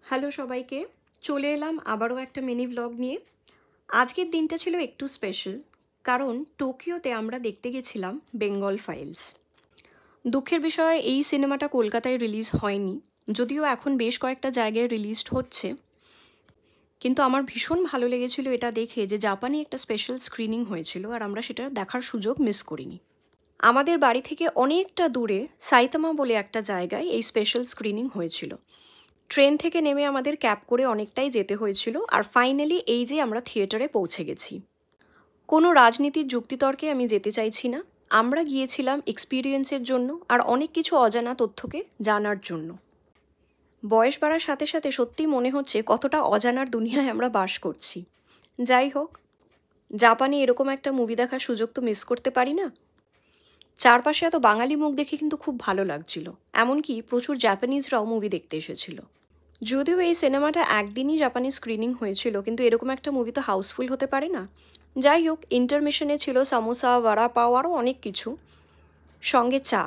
Hello সবাইকে, চলে এলাম আবারও একটা মিনি ভ্লগ নিয়ে। আজকের দিনটা ছিল একটু স্পেশাল, কারণ টোকিওতে আমরা দেখতে গেছিলাম বেঙ্গল ফাইলস। দুঃখের বিষয় এই সিনেমাটা কলকাতায় রিলিজ হয়নি, যদিও এখন বেশ কয়েকটা জায়গায় রিলিজড হচ্ছে। কিন্তু আমার ভীষণ ভালো লেগেছিল এটা দেখে যে জাপানে একটা স্পেশাল স্ক্রিনিং হয়েছিল, আর আমরা সেটা দেখার সুযোগ মিস করিনি। আমাদের বাড়ি থেকে অনেকটা দূরে সাইতামা বলে একটা জায়গায় এই স্পেশাল স্ক্রিনিং হয়েছিল। ট্রেন থেকে নেমে আমাদের ক্যাব করে অনেকটাই যেতে হয়েছিল, আর ফাইনালি এই যে আমরা থিয়েটারে পৌঁছে গেছি। কোনো রাজনীতির যুক্তিতর্কে আমি যেতে চাইছি না, আমরা গিয়েছিলাম এক্সপিরিয়েন্সের জন্য আর অনেক কিছু অজানা তথ্যকে জানার জন্য। বয়স বাড়ার সাথে সাথে সত্যিই মনে হচ্ছে কতটা অজানার দুনিয়ায় আমরা বাস করছি। যাই হোক, জাপানে এরকম একটা মুভি দেখার সুযোগ তো মিস করতে পারি না। চারপাশে এত বাঙালি মুখ দেখে কিন্তু খুব ভালো লাগছিল, এমনকি প্রচুর জাপানিজরাও মুভি দেখতে এসেছিল। যদিও এই সিনেমাটা একদিনই জাপানি স্ক্রিনিং হয়েছিল, কিন্তু এরকম একটা মুভি তো হাউসফুল হতে পারে না। যাই হোক, ইন্টারমিশনে ছিল সামোসা, বড়া পাও, আরও অনেক কিছু, সঙ্গে চা।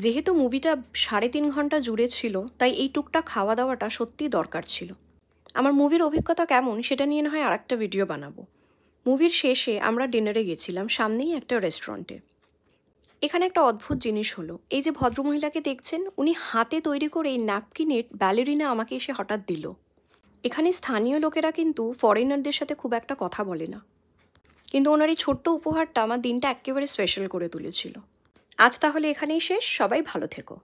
যেহেতু মুভিটা 3.5 ঘন্টা জুড়ে ছিল, তাই এই টুকটাক খাওয়া দাওয়াটা সত্যিই দরকার ছিল। আমার মুভির অভিজ্ঞতা কেমন সেটা নিয়ে না হয় আরেকটা ভিডিও বানাবো। মুভির শেষে আমরা ডিনারে গেছিলাম সামনেই একটা রেস্টুরেন্টে। এখানে একটা অদ্ভুত জিনিস হলো, এই যে ভদ্রমহিলাকে দেখছেন, উনি হাতে তৈরি করে এই ন্যাপকিনের ব্যালেরিনা আমাকে এসে হঠাৎ দিল। এখানে স্থানীয় লোকেরা কিন্তু ফরেনারদের সাথে খুব একটা কথা বলে না, কিন্তু ওনার এই ছোট্ট উপহারটা আমার দিনটা একেবারে স্পেশাল করে তুলেছিল। আজ তাহলে এখানেই শেষ, সবাই ভালো থেকো।